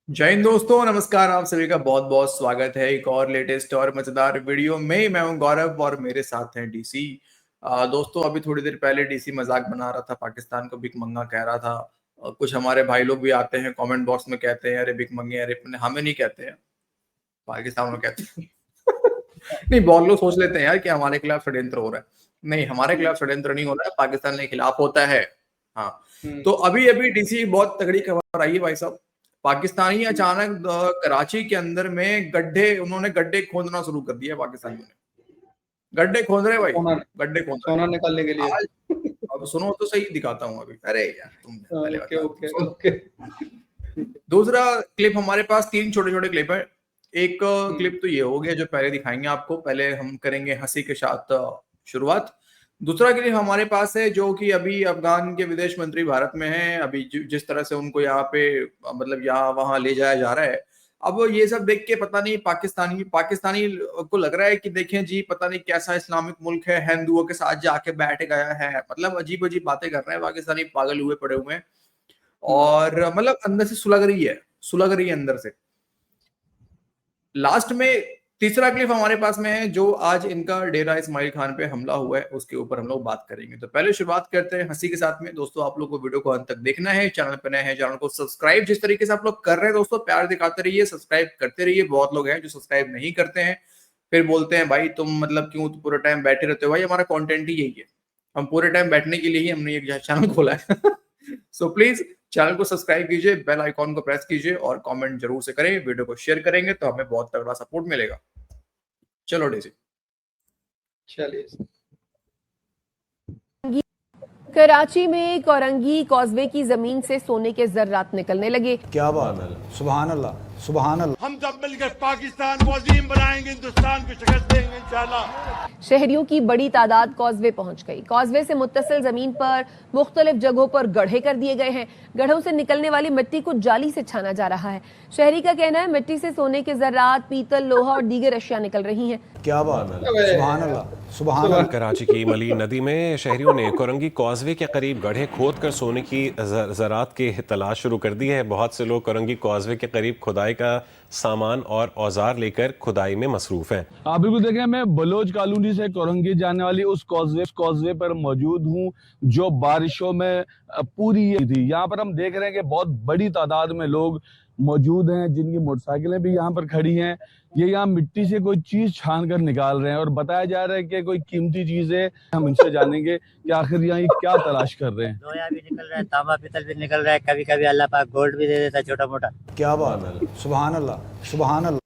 जय हिंद दोस्तों, नमस्कार। आप सभी का बहुत बहुत स्वागत है एक और लेटेस्ट और मजेदार वीडियो में। मैं हूं गौरव और मेरे साथ हैं डीसी। दोस्तों, अभी थोड़ी देर पहले डीसी मजाक बना रहा था, पाकिस्तान को भिखमंगा कह रहा था। कुछ हमारे भाई लोग भी आते हैं कमेंट बॉक्स में, कहते हैं अरे भिखमंगे, अरे हमें नहीं कहते हैं, पाकिस्तान को कहते हैं। नहीं, बहुत लोग सोच लेते हैं यार कि हमारे खिलाफ षड्यंत्र हो रहा है। नहीं, हमारे खिलाफ षड्यंत्र नहीं हो रहा है, पाकिस्तान के खिलाफ होता है। हाँ, तो अभी अभी डीसी बहुत तगड़ी खबर आई है भाई साहब। पाकिस्तानी अचानक कराची के अंदर में उन्होंने गड्ढे खोदना शुरू कर दिया। पाकिस्तानियों ने गड्ढे खोद रहे भाई, सोना गड्ढे खोद रहे सोना निकालने के लिए। आज। अब सुनो तो सही, दिखाता हूँ अभी। अरे यार, तुम पहले ओके बता दो, ओके सुनो। ओके। दूसरा क्लिप हमारे पास, तीन छोटे छोटे क्लिप है। एक हम्म, क्लिप तो ये हो गया जो पहले दिखाएंगे आपको। पहले हम करेंगे हंसी के साथ शुरुआत। दूसरा क्लिप हमारे पास है जो कि अभी अफगान के विदेश मंत्री भारत में हैं। अभी जिस तरह से उनको यहाँ पे मतलब यहाँ वहां ले जाया जा रहा है। अब ये सब देख के पता नहीं पाकिस्तानी पाकिस्तानी को लग रहा है कि देखें जी, पता नहीं कैसा इस्लामिक मुल्क है, हिंदुओं के साथ जाके बैठ गया है। मतलब अजीब अजीब बातें कर रहे हैं पाकिस्तानी, पागल हुए पड़े हुए हैं। हम्म, और मतलब अंदर से सुलग रही है अंदर से। लास्ट में तीसरा क्लिप हमारे पास में है जो आज इनका डेरा इस्माइल खान पे हमला हुआ है, उसके ऊपर हम लोग बात करेंगे। तो पहले शुरुआत करते हैं हंसी के साथ में। दोस्तों, आप लोग को वीडियो को अंत तक देखना है। चैनल पर नए हैं, चैनल को सब्सक्राइब जिस तरीके से आप लोग कर रहे हैं दोस्तों, प्यार दिखाते रहिए, सब्सक्राइब करते रहिए। बहुत लोग हैं जो सब्सक्राइब नहीं करते हैं, फिर बोलते हैं भाई तुम मतलब क्यों पूरे टाइम बैठे रहते हो। भाई, हमारा कंटेंट ही यही है, हम पूरे टाइम बैठने के लिए ही हमने ये चैनल खोला है। सो प्लीज चैनल को सब्सक्राइब कीजिए, बेल आइकॉन को प्रेस कीजिए और कमेंट जरूर से करें। वीडियो को शेयर करेंगे तो हमें बहुत तगड़ा सपोर्ट मिलेगा। चलो डीसी। चलिए। कराची में कोरंगी कॉजवे की जमीन से सोने के जर्रात निकलने लगे। क्या बात है, सुभान अल्लाह सुभान अल्लाह। हम सब मिलकर पाकिस्तान को अजीम बनाएंगे, हिंदुस्तान को शिकस्त देंगे इंशाल्लाह। शहरियों की बड़ी तादाद कॉजवे पहुंच गई। कॉजवे से मुत्तसिल जमीन पर मुख्तलिफ जगहों पर गड्ढे कर दिए गए हैं। गड्ढों से निकलने वाली मिट्टी को जाली से छाना जा रहा है। शहरी का कहना है मिट्टी से सोने के जर्रात, पीतल, लोहा और दीगर अशिया निकल रही हैं। क्या बात है, सुभान अल्लाह सुभान अल्लाह। कराची की मली नदी में शहरियों ने कोरंगी कॉजवे के करीब गड्ढे खोद कर सोने की ज़रात की तलाश शुरू कर दी है। बहुत से लोग कोरंगी कॉजवे के करीब खुदाई का सामान और औजार लेकर खुदाई में मसरूफ हैं। आप बिल्कुल देखें, मैं बलोच कॉलोनी से कोरंगी जाने वाली उस कॉजवे पर मौजूद हूँ जो बारिशों में पूरी थी। यहाँ पर हम देख रहे हैं कि बहुत बड़ी तादाद में लोग मौजूद हैं, जिनकी मोटरसाइकिलें भी यहाँ पर खड़ी हैं। ये यहाँ मिट्टी से कोई चीज छान कर निकाल रहे हैं और बताया जा रहा है कि कोई कीमती चीज है। हम इनसे जानेंगे कि आखिर यहाँ ये क्या तलाश कर रहे हैं। लोहा भी निकल रहा है, तांबा पीतल भी निकल रहा है, कभी कभी अल्लाह पाक गोल्ड भी दे देता है, छोटा मोटा। क्या बात है, सुभान अल्लाह सुभान अल्लाह।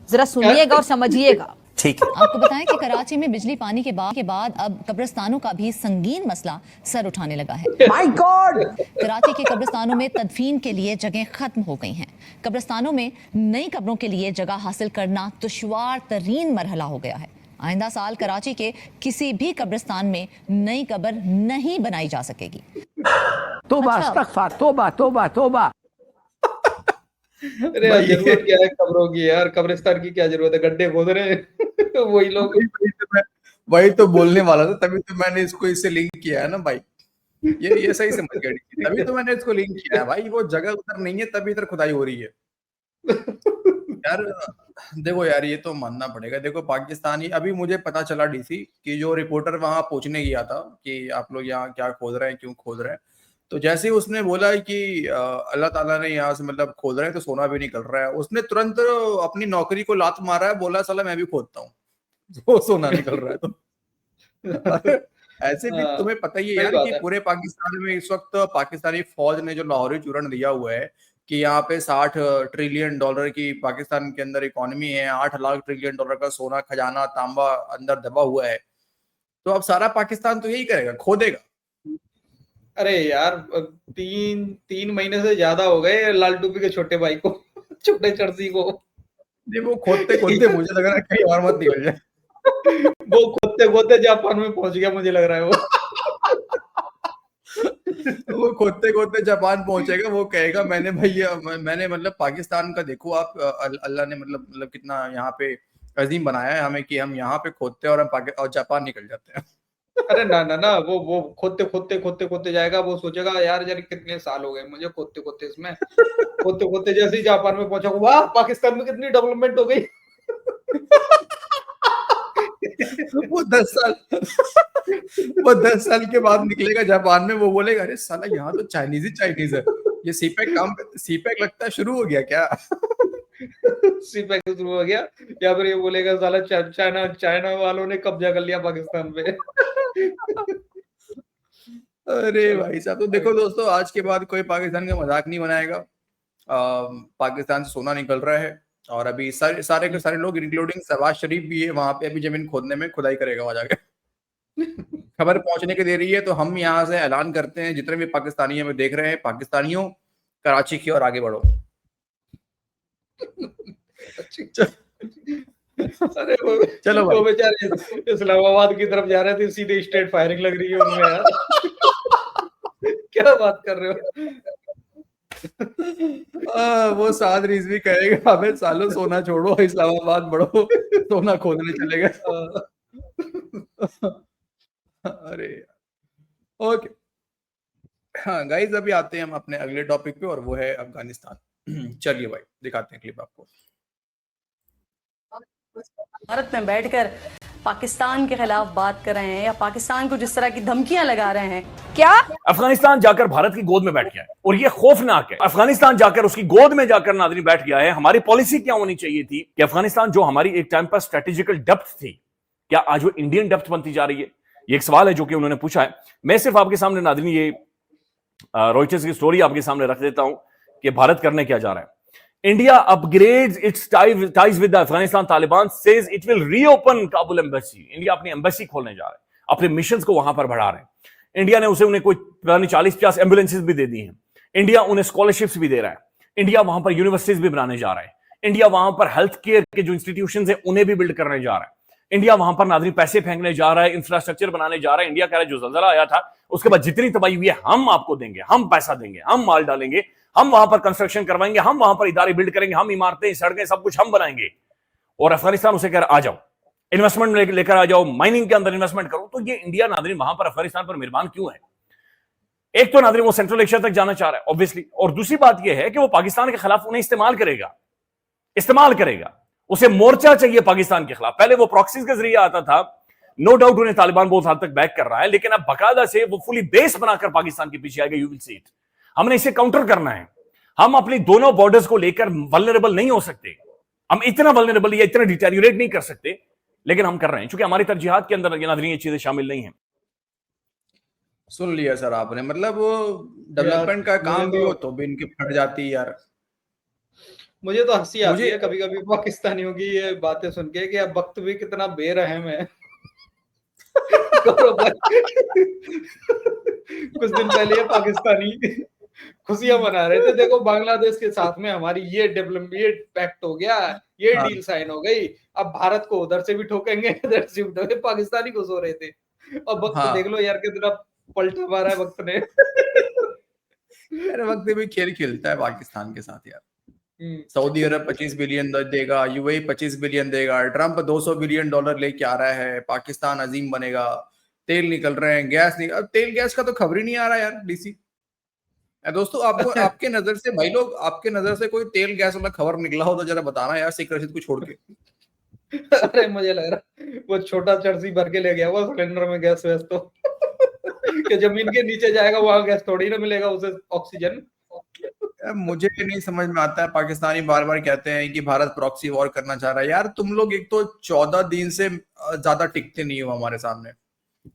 जरा सुनिएगा और समझिएगा। ठीक है। आपको बताएं कि कराची में बिजली पानी के बाद अब कब्रिस्तानों का भी संगीन मसला सर उठाने लगा है। My God! कराची के कब्रिस्तानों में तदफीन के लिए जगह खत्म हो गई हैं। कब्रिस्तानों में नई कब्रों के लिए जगह हासिल करना दुश्वार तरीन मरहला हो गया है। आइंदा साल कराची के किसी भी कब्रिस्तान में नई कब्र नहीं बनाई जा सकेगी। तौबा, इस्तगफार, तौबा तौबा तौबा। अरे यार, जरूरत क्या है कब्रों की? यार कब्रिस्तान की क्या जरूरत है? गड्ढे खोद रहे हैं। वही लोग। वही तो बोलने वाला था, तभी तो मैंने इसको इससे लिंक किया है ना भाई। ये सही समझ गया डीसी, तभी तो मैंने इसको लिंक किया है भाई। वो जगह उधर नहीं है तभी इधर खुदाई हो रही है यार। देखो यार, ये तो मानना पड़ेगा। देखो पाकिस्तानी, अभी मुझे पता चला डीसी कि जो रिपोर्टर वहां पूछने गया था कि आप लोग यहाँ क्या खोद रहे हैं, क्यों खोद रहे हैं, तो जैसे ही उसने बोला कि अल्लाह ताला ने यहाँ से मतलब खोद रहे हैं तो सोना भी निकल रहा है, उसने तुरंत अपनी नौकरी को लात मारा है, बोला साला मैं भी खोदता हूँ। वो सोना निकल रहा है तो ऐसे भी हाँ, तुम्हें पता ही है सही यार बात कि है। पूरे पाकिस्तान में इस वक्त पाकिस्तानी फौज ने जो लाहौरी चूर्ण दिया हुआ है कि यहाँ पे 60 ट्रिलियन डॉलर की पाकिस्तान के अंदर इकोनॉमी है, 8 लाख ट्रिलियन डॉलर का सोना खजाना तांबा अंदर दबा हुआ है। तो अब सारा पाकिस्तान तो यही करेगा, खोदेगा। अरे यार, तीन तीन महीने से ज्यादा हो गए लाल टोपी के छोटे भाई को, छोटे चर्सी को। नहीं, वो खोदते खोदते मुझे लग रहा है कहीं और मत निकल जाए। वो खोदते खोदते जापान में पहुंच गया, मुझे लग रहा है वो। वो खोदते खोदते जापान पहुंचेगा, वो कहेगा मैंने भैया मैंने मतलब पाकिस्तान का देखो आप, अल्लाह ने मतलब कितना यहाँ पे अजीम बनाया है हमें कि हम यहाँ पे खोदते हैं और हम और जापान निकल जाते हैं। अरे ना ना ना, वो खोदते जाएगा, वो सोचेगा यार यार कितने साल हो गए मुझे खोदते इसमें, खोदते जैसे ही जापान में पहुंचा, वाह पाकिस्तान में कितनी डेवलपमेंट हो गई। वो 10 साल वो 10 साल के बाद निकलेगा जापान में, वो बोलेगा अरे साला यहाँ तो चाइनीज ही चाइनीज है, ये सीपैक लगता है शुरू हो गया क्या? सीपैक शुरू हो गया, या फिर ये बोलेगा साला चाइना वालों ने कब्जा कर लिया पाकिस्तान पे। अरे भाई साहब, तो देखो दोस्तों, आज के बाद कोई पाकिस्तान का मजाक नहीं बनाएगा। पाकिस्तान से सोना निकल रहा है और अभी सारे के सारे लोग इंक्लूडिंग शहबाज शरीफ भी है वहां पे, अभी जमीन खोदने में खुदाई करेगा वहां जाके। खबर पहुंचने के दे रही है, तो हम यहाँ से ऐलान करते हैं जितने भी पाकिस्तानी हमें देख रहे हैं, पाकिस्तानियों कराची की ओर आगे बढ़ो। अरे चलो भाई, वो बेचारे इस्लामाबाद की तरफ जा रहे थे, सीधे स्ट्रेट फायरिंग लग रही है उनमें यार। क्या बात कर रहे हो? वो साद रिजवी कहेगा हमें सालों सोना छोड़ो, इस्लामाबाद बढ़ो, सोना खोदने चलेगा। अरे ओके, हाँ गाइस, अभी आते हैं हम अपने अगले टॉपिक पे और वो है अफगानिस्तान। चलिए भाई, दिखाते हैं क्लिप आपको। भारत में बैठकर पाकिस्तान के खिलाफ बात कर रहे हैं या पाकिस्तान को जिस तरह की धमकियां लगा रहे हैं, क्या अफगानिस्तान जाकर भारत की गोद में बैठ गया है और ये खौफनाक है। अफगानिस्तान जाकर उसकी गोद में जाकर नादरी बैठ गया है। हमारी पॉलिसी क्या होनी चाहिए थी कि अफगानिस्तान जो हमारी एक टाइम पर स्ट्रेटेजिकल डेप्थ थी, क्या आज वो इंडियन डेप्थ बनती जा रही है? ये एक सवाल है जो कि उन्होंने पूछा है। मैं सिर्फ आपके सामने नादरी ये रॉयटर्स की स्टोरी आपके सामने रख देता हूं कि भारत करने क्या जा रहा है। India upgrades its ties with the Afghanistan Taliban, says it will reopen Kabul embassy. India अपनी एम्बेसी खोलने जा रहा है, अपने मिशंस को वहां पर बढ़ा रहे हैं। इंडिया ने उन्हें कोई 40-50 एम्बुलेंसेज भी दे दी हैं। इंडिया उन्हें स्कॉलरशिप्स भी दे रहा है। इंडिया वहां पर यूनिवर्सिटीज भी बनाने जा रहा है। इंडिया वहां पर हेल्थ केयर के जो इंस्टीट्यूशंस हैं उन्हें भी बिल्ड करने जा रहा है। इंडिया वहां पर नादरी पैसे फेंकने जा रहा है, इंफ्रास्ट्रक्चर बनाने जा रहा है। इंडिया कह रहा है जो ज़लज़ला आया था उसके बाद जितनी तबाही हुई है हम आपको देंगे, हम पैसा देंगे, हम माल डालेंगे, हम वहां पर कंस्ट्रक्शन करवाएंगे, हम वहां पर इदारे बिल्ड करेंगे, हम इमारतें, सड़कें, सब कुछ हम बनाएंगे। और अफगानिस्तान उसे कह रहा आ जाओ, इन्वेस्टमेंट लेकर आ जाओ, माइनिंग के अंदर इन्वेस्टमेंट करो। तो ये इंडिया नादरी वहां पर अफगानिस्तान पर मेहरबान क्यों है? एक तो नादरी वो सेंट्रल एशिया तक जाना चाह रहा है ऑब्वियसली, और दूसरी बात यह है कि वो पाकिस्तान के खिलाफ उन्हें इस्तेमाल करेगा। उसे मोर्चा चाहिए पाकिस्तान के खिलाफ। पहले वो प्रॉक्सीज के जरिए आता था, नो डाउट उन्हें तालिबान बहुत हद तक बैक कर रहा है, लेकिन अब बकायदा से वो फुली बेस बनाकर पाकिस्तान के पीछे आएगा। You will see it. हमने इसे काउंटर करना है। हम अपनी दोनों बॉर्डर्स को लेकर वल्नरेबल नहीं हो सकते, हम इतना वल्नरेबल या इतना डिटेरियोरेट नहीं कर सकते, लेकिन हम कर रहे हैं क्योंकि हमारी तरजीहात के अंदर ये चीजें शामिल नहीं है। सुन लिया सर आपने, मतलब वो डेवलपमेंट का काम भी हो तो भी इनकी फट जाती है यार। मुझे तो हंसी आती है कभी कभी पाकिस्तानियों की ये बातें सुन के कि अब वक्त भी कितना बेरहम है। कुछ दिन पहले पाकिस्तानी खुशियां मना रहे थे, देखो बांग्लादेश के साथ में हमारी ये डेवलपमेंट पैक्ट हो गया, ये डील साइन हो गई, अब भारत को उधर से भी ठोकेंगे, इधर से भी ठोकेंगे। पाकिस्तानी खुश हो रहे थे, अब वक्त देख लो यार कितना पलटा मारा है वक्त ने। अरे वक्त भी खेल खेलता है पाकिस्तान के साथ यार। सऊदी अरब 25 बिलियन देगा, यूएई 25 बिलियन देगा, ट्रंप $200 बिलियन लेके आ रहा है, पाकिस्तान अजीम बनेगा, तेल निकल रहे हैं, गैस निकल, अब तेल गैस का तो खबर ही नहीं आ रहा यार डीसी। दोस्तों आपको आपके नजर से भाई लोग, आपके नजर से कोई तेल गैस वाला खबर निकला हो तो जरा बताना यार, सिख रशीद को छोड़ के। अरे मुझे लग रहा वो छोटा चर्सी भर के ले गया वो सिलेंडर में गैस वैस तो कि जमीन के नीचे जाएगा वहां गैस थोड़ी ना मिलेगा उसे ऑक्सीजन। मुझे नहीं समझ में आता है, पाकिस्तानी बार बार कहते हैं कि भारत प्रॉक्सी वॉर करना चाह रहा है। यार तुम लोग एक तो 14 दिन से ज्यादा टिकते नहीं हो हमारे सामने।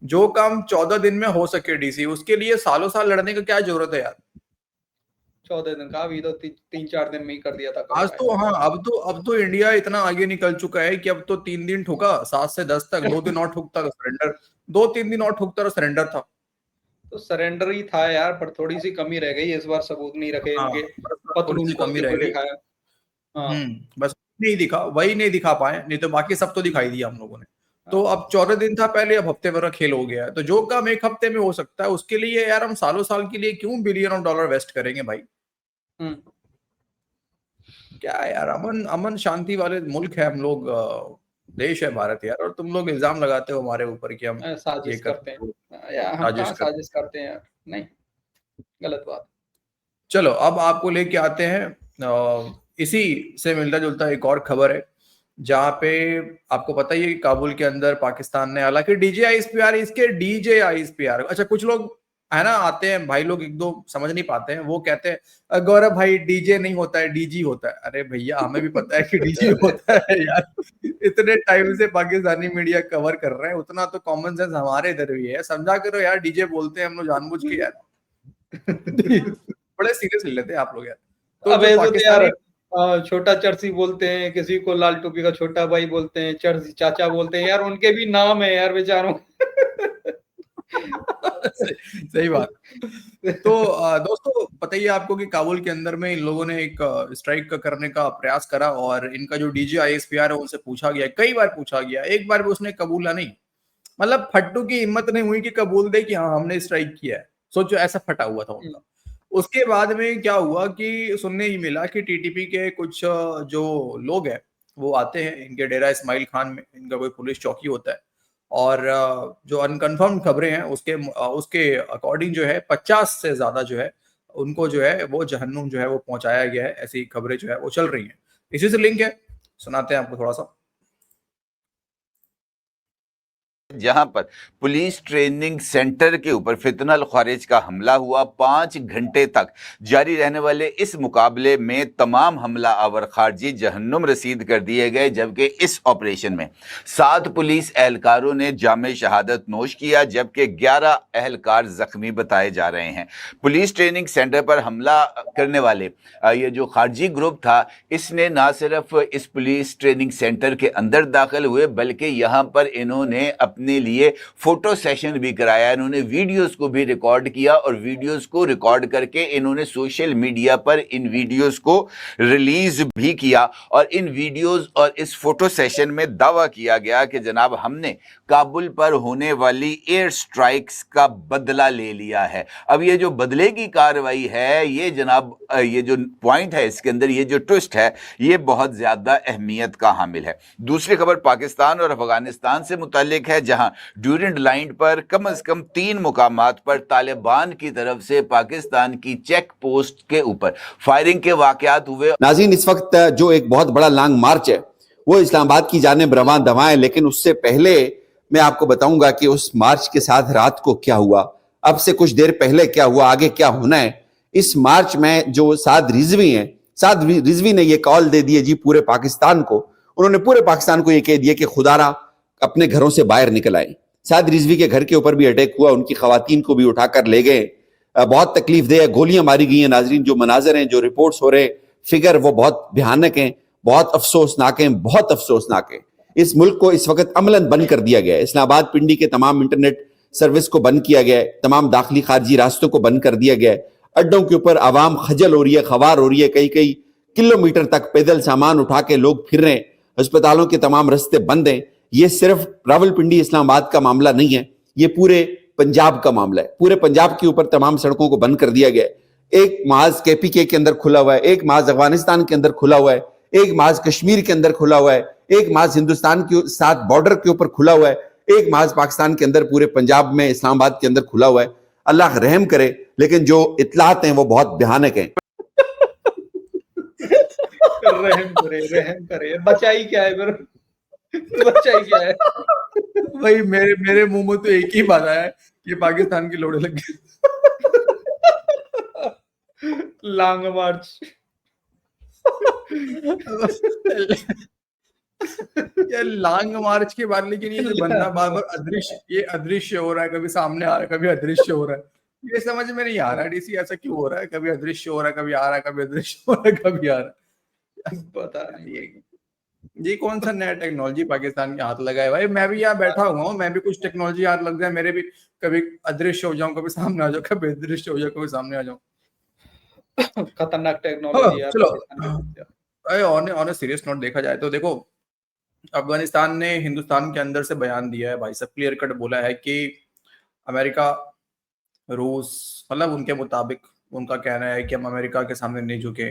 जो काम 14 दिन में हो सके डीसी, उसके लिए सालों साल लड़ने का क्या जरूरत है यार? 14 दिन का अभी तो 3-4 दिन में ही कर दिया था आज तो। हाँ, अब तो इंडिया इतना आगे निकल चुका है कि अब तो 3 दिन ठोका, 7 से 10 तक, 2 दिन और ठोकता तो सरेंडर, 2-3 दिन और ठोकता तो सरेंडर था। तो सरेंडर ही था यार, पर थोड़ी सी कमी रह गई इस बार, सबूत नहीं रखे इनके, थोड़ी सी कमी रह गई। बस नहीं दिखा, वही नहीं दिखा पाए, नहीं तो बाकी सब तो दिखाई दिया हम लोगों ने। तो अब 14 दिन था पहले, अब हफ्ते भर का खेल हो गया है। तो जो काम एक हफ्ते में हो सकता है उसके लिए यार हम सालों साल के लिए क्यों बिलियन ऑफ डॉलर वेस्ट करेंगे भाई? क्या यार, अमन शांति वाले मुल्क है हम लोग, देश है भारत यार, और तुम लोग इल्जाम लगाते हो हमारे ऊपर कि हम ये साजिश करते करते हैं यार, हम कहाँ साजिश करते हैं यार, नहीं, गलत बात। चलो अब आपको लेके आते हैं इसी से मिलता जुलता एक और खबर है, जहां पे आपको पता ही है कि काबुल के अंदर पाकिस्तान ने, हालांकि DJISPR, इसके DJISPR, अच्छा कुछ लोग है ना आते हैं भाई लोग, एक दो समझ नहीं पाते हैं, वो कहते हैं गौरव भाई डीजे नहीं होता है, डीजी होता है। अरे भैया हमें भी पता है कि डीजी होता है यार, इतने टाइम से पाकिस्तानी मीडिया कवर कर रहे हैं, उतना तो कॉमन सेंस हमारे इधर भी है, समझा करो यार, डीजे बोलते हैं हम लोग जानबूझ के यार। बड़े सीरियस ले लेते हैं आप लोग यार। तो अब जो ऐसे तो पाकिस्तानी यार छोटा चर्सी बोलते हैं, किसी को लाल टोपी का छोटा भाई बोलते हैं, चर्सी चाचा बोलते हैं यार, उनके भी नाम है यार बेचारों। सही बात। तो दोस्तों पता ही है आपको कि काबुल के अंदर में इन लोगों ने एक स्ट्राइक करने का प्रयास करा, और इनका जो DJISPR है उनसे पूछा गया, कई बार पूछा गया, एक बार भी उसने कबूला नहीं, मतलब फट्टू की हिम्मत नहीं हुई कि कबूल दे कि हाँ हमने स्ट्राइक किया है। सोचो ऐसा फटा हुआ था उनका। उसके बाद में क्या हुआ कि सुनने ही मिला कि TTP के कुछ जो लोग हैं वो आते हैं इनके डेरा इस्माइल खान में, इनका कोई पुलिस चौकी होता है, और जो अनकन्फर्म खबरें हैं उसके अकॉर्डिंग जो है 50 से ज्यादा जो है उनको जो है वो जहन्नुम जो है वो पहुंचाया गया है, ऐसी खबरें जो है वो चल रही हैं। इसी से लिंक है, सुनाते हैं आपको थोड़ा सा। जहां पर पुलिस ट्रेनिंग सेंटर के ऊपर फितनल खारिज का हमला हुआ, 5 घंटे तक जारी रहने वाले इस मुकाबले में तमाम हमला आवर खारजी जहन्नुम रसीद कर दिए गए, जबकि इस ऑपरेशन में 7 पुलिस एहलकारों ने जामे शहादत नोश किया, जबकि 11 एहलकार जख्मी बताए जा रहे हैं। पुलिस ट्रेनिंग सेंटर पर हमला करने वाले ये जो खारजी ग्रुप था, इसने ना सिर्फ इस पुलिस ट्रेनिंग सेंटर के अंदर दाखिल हुए, बल्कि यहाँ पर इन्होंने अपने लिए फोटो सेशन भी कराया, इन्होंने वीडियोस को भी रिकॉर्ड किया, और वीडियोस को रिकॉर्ड करके इन्होंने सोशल मीडिया पर इन वीडियोस को रिलीज भी किया। और इन वीडियोस और इस फोटो सेशन में दावा किया गया कि जनाब हमने काबुल पर होने वाली एयर स्ट्राइक्स का बदला ले लिया है। अब ये जो बदले की कार्रवाई है, ये जनाब ये जो पॉइंट है इसके अंदर, ये जो ट्विस्ट है, ये बहुत ज्यादा अहमियत का हामिल है। दूसरी खबर पाकिस्तान और अफगानिस्तान से मुताल्लिक है, जहां ड्यूरेंट लाइन पर कम से कम 3 मुकामात पर तालिबान की तरफ से पाकिस्तान की चेक पोस्ट के ऊपर फायरिंग के वाकयात हुए। नाज़रीन, इस वक्त जो एक बहुत बड़ा लॉन्ग मार्च है वो इस्लामाबाद की जानिब रवां दवा है, लेकिन उससे पहले मैं आपको बताऊंगा कि उस मार्च के साथ रात को क्या हुआ, अब से कुछ देर पहले क्या हुआ, आगे क्या होना है। इस मार्च में जो साद रिजवी हैं, साद रिजवी ने यह कॉल दे दिए जी पूरे पाकिस्तान को, उन्होंने पूरे पाकिस्तान को यह कह दिया कि खुदारा अपने घरों से बाहर निकल आए। साद रिजवी के घर के ऊपर भी अटैक हुआ, उनकी खवातीन को भी उठाकर ले गए। बहुत तकलीफ दे, गोलियां मारी गई हैं। नाजरीन, जो मनाजर हैं, जो रिपोर्ट्स हो रहे फिगर, वो बहुत भयानक हैं, बहुत अफसोसनाक हैं, बहुत अफसोसनाक हैं। इस मुल्क को इस वक्त अमलन बंद कर दिया गया है। इस्लामाबाद पिंडी के तमाम इंटरनेट सर्विस को बंद किया गया है, तमाम दाखिली खारजी रास्तों को बंद कर दिया गया है। अड्डों के ऊपर आवाम खजल हो रही है, खवार हो रही है, कई कई किलोमीटर तक पैदल सामान उठा के लोग फिर रहे हैं। अस्पतालों के तमाम रास्ते बंद हैं। ये सिर्फ रावलपिंडी इस्लामाबाद का मामला नहीं है, ये पूरे पंजाब का मामला है। पूरे पंजाब के ऊपर तमाम सड़कों को बंद कर दिया गया है। एक माज KPK के अंदर खुला हुआ है, एक माज अफगानिस्तान के अंदर खुला हुआ है, एक माज कश्मीर के अंदर खुला हुआ है, एक माज हिंदुस्तान के साथ बॉर्डर के ऊपर खुला हुआ है, एक माज पाकिस्तान के अंदर पूरे पंजाब में इस्लामाबाद के अंदर खुला हुआ है। अल्लाह रहम करे, लेकिन जो इत्तलात हैं वो बहुत भयानक हैं। रहम करे, बचाई क्या है फिर, बचाई क्या है भाई? मेरे मुंह में तो एक ही बात आया है कि पाकिस्तान की लोड़े लग गई। लॉन्ग मार्च। ये लॉन्ग मार्च के बाद, लेकिन ये जो बंदा बार बार अदृश्य हो रहा है, कभी सामने आ रहा है, कभी अदृश्य हो रहा है, ये समझ में नहीं आ रहा है। डीसी ऐसा क्यों हो रहा है? कभी अदृश्य हो रहा है, कभी आ रहा है, कभी अदृश्य हो रहा है, कभी आ रहा है, पता नहीं ये कौन सा नया टेक्नोलॉजी पाकिस्तान के हाथ लगा है। भाई मैं भी यहाँ बैठा हुआ हूँ, मैं भी कुछ टेक्नोलॉजी हाथ लग जाए, मेरे भी कभी अदृश्य हो जाऊं, कभी सामने आ जाऊं, कभी अदृश्य हो जाऊं, कभी सामने आ जाऊं। खतरनाक टेक्नोलॉजी है। चलो ऑन सीरियस नोट देखा जाए तो देखो, अफगानिस्तान ने हिंदुस्तान के अंदर से बयान दिया है भाई, सब क्लियर कट बोला है कि अमेरिका, रूस, मतलब उनके मुताबिक उनका कहना है कि हम अमेरिका के सामने नहीं झुके,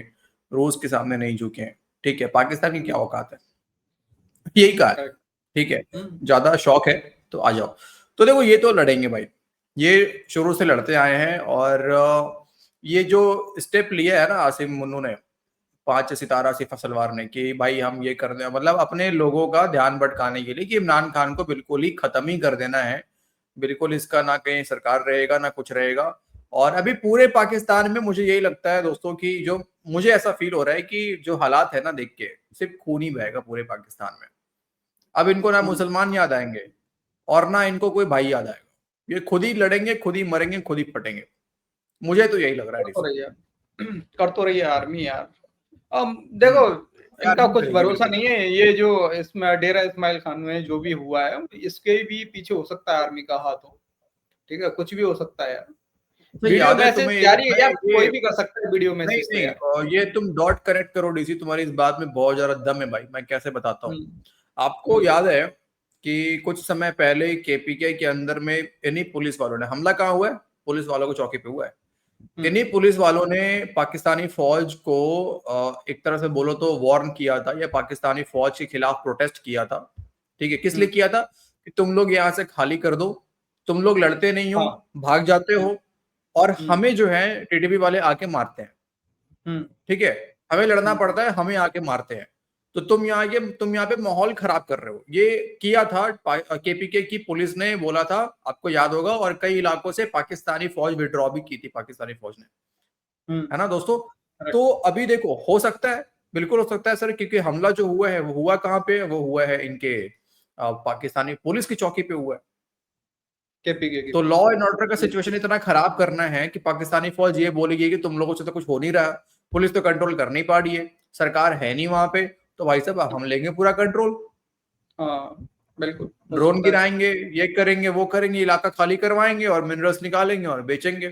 रूस के सामने नहीं झुके। ठीक है, पाकिस्तान की क्या औकात है? यही कहा है ठीक है, ज्यादा शौक है तो आ जाओ। तो देखो ये तो लड़ेंगे भाई, ये शुरू से लड़ते आए हैं और ये जो स्टेप लिया है ना आसिम मुन्नू ने, 5 सितारा आसिफ सलवार ने, कि भाई हम ये कर दें, मतलब अपने लोगों का ध्यान भटकाने के लिए कि इमरान खान को बिल्कुल ही खत्म ही कर देना है, बिल्कुल इसका ना कहीं सरकार रहेगा ना कुछ रहेगा। और अभी पूरे पाकिस्तान में मुझे यही लगता है दोस्तों कि जो मुझे ऐसा फील हो रहा है कि जो हालात है ना देख के सिर्फ खून ही बहेगा पूरे पाकिस्तान में। अब इनको ना मुसलमान याद आएंगे और ना इनको कोई भाई याद आएगा, ये खुद ही लड़ेंगे, खुद ही मरेंगे, खुद ही फटेंगे। मुझे तो यही लग रहा है। कर तो रही है आर्मी यार। देखो इनका कुछ भरोसा नहीं है, ये जो इसमें डेरा इस्माइल खान में जो भी हुआ है इसके भी पीछे हो सकता है आर्मी का हाथ हो, ठीक है, कुछ भी हो सकता है यार। वीडियो मैसेज जारी है यार, कोई भी कर सकता है वीडियो मैसेज। नहीं, ये तुम डॉट कनेक्ट करो डीसी, तुम्हारी इस बात में बहुत ज्यादा दम है भाई, मैं कैसे बताता हूँ। आपको याद है कि कुछ समय पहले केपीके के अंदर में इन्हीं पुलिस वालों ने हमला कहाँ हुआ है, पुलिस वालों को चौकी पे हुआ है। इन्हीं पुलिस वालों ने पाकिस्तानी फौज को एक तरह से बोलो तो वार्न किया था, या पाकिस्तानी फौज के खिलाफ प्रोटेस्ट किया था। ठीक है, किस लिए किया था कि तुम लोग यहाँ से खाली कर दो, तुम लोग लड़ते नहीं हो, भाग जाते हो और हमें जो है टीडीपी वाले आके मारते हैं। ठीक है, हमें लड़ना पड़ता है, हमें आके मारते हैं, तो तुम यहाँ पे माहौल खराब कर रहे हो। ये किया था केपीके की पुलिस ने, बोला था, आपको याद होगा, और कई इलाकों से पाकिस्तानी फौज विड्रॉ भी की थी पाकिस्तानी फौज ने, है ना दोस्तों। तो अभी देखो हो सकता है, बिल्कुल हो सकता है सर, क्योंकि हमला जो हुआ है वो हुआ कहाँ पे, वो हुआ है इनके पाकिस्तानी पुलिस की चौकी पे हुआ है। तो लॉ एंड ऑर्डर का सिचुएशन इतना खराब करना है कि पाकिस्तानी फौज ये बोलेगी कि तुम लोगों से तो कुछ हो नहीं रहा, पुलिस तो कंट्रोल कर नहीं पा रही है, सरकार है नहीं वहां पे, तो भाई साहब हम लेंगे पूरा कंट्रोल। बिल्कुल, ड्रोन गिराएंगे, ये करेंगे, वो करेंगे, इलाका खाली करवाएंगे और मिनरल्स निकालेंगे और बेचेंगे।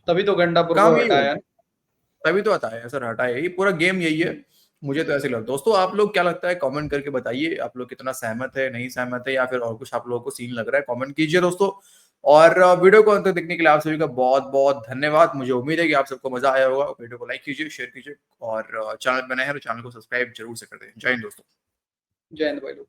तभी तो गंडापुर को हटाया, तभी तो हटाया सर, हटाया। ये पूरा गेम यही है, मुझे तो ऐसे लगता है। दोस्तों आप लोग क्या लगता है कमेंट करके बताइए, आप लोग कितना सहमत है, नहीं सहमत है, या फिर और कुछ आप लोगों को सीन लग रहा है, कमेंट कीजिए दोस्तों। और वीडियो को अंत तक देखने के लिए आप सभी का बहुत बहुत धन्यवाद। मुझे उम्मीद है कि आप सबको मजा आया होगा। वीडियो को लाइक कीजिए, शेयर कीजिए और चैनल पर नए हैं तो चैनल को सब्सक्राइब जरूर से कर दें। जय हिंद दोस्तों। जय हिंद भाई लोग।